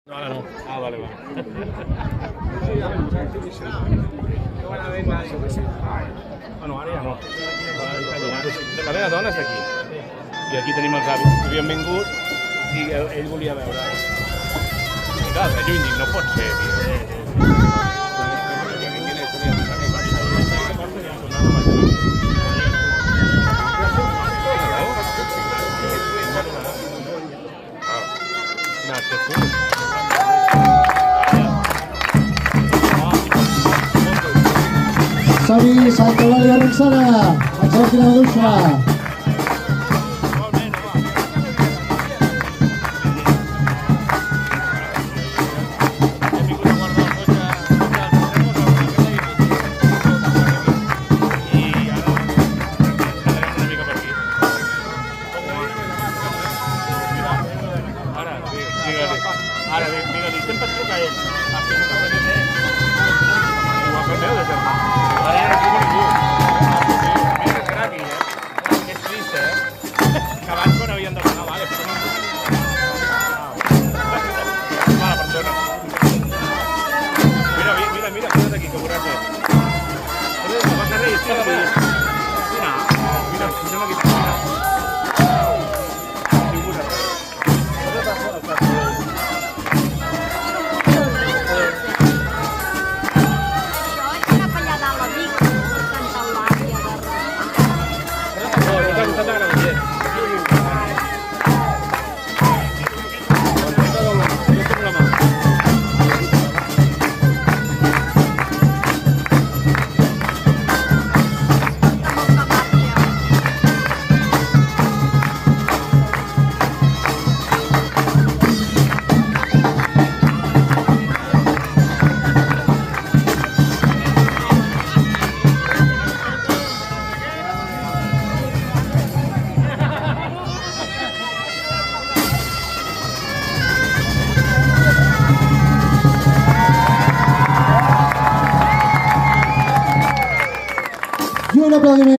No, ahora no. Ah, vale, vale. Bueno, ara ja no. La meva dona és d'aquí. I aquí tenim els avis que havien vingut i ell volia veure. I clar, de lluny dic, no pot ser, tio. Xavi Santolària Ronçana, exercint la dutxa. Ara, digue-li, sempre et truca ell. Aquí no t'ha venit ell. Igual que el meu, de germà. Ara ja no truco ningú. Mira que serà aquí, Que és trist, Que abans quan havien de donar, vale, però no mala persona. Mira, posa't aquí, que veuràs bé. No passa res, estic bé. Mira, posem aquí. Y un aplaudimiento.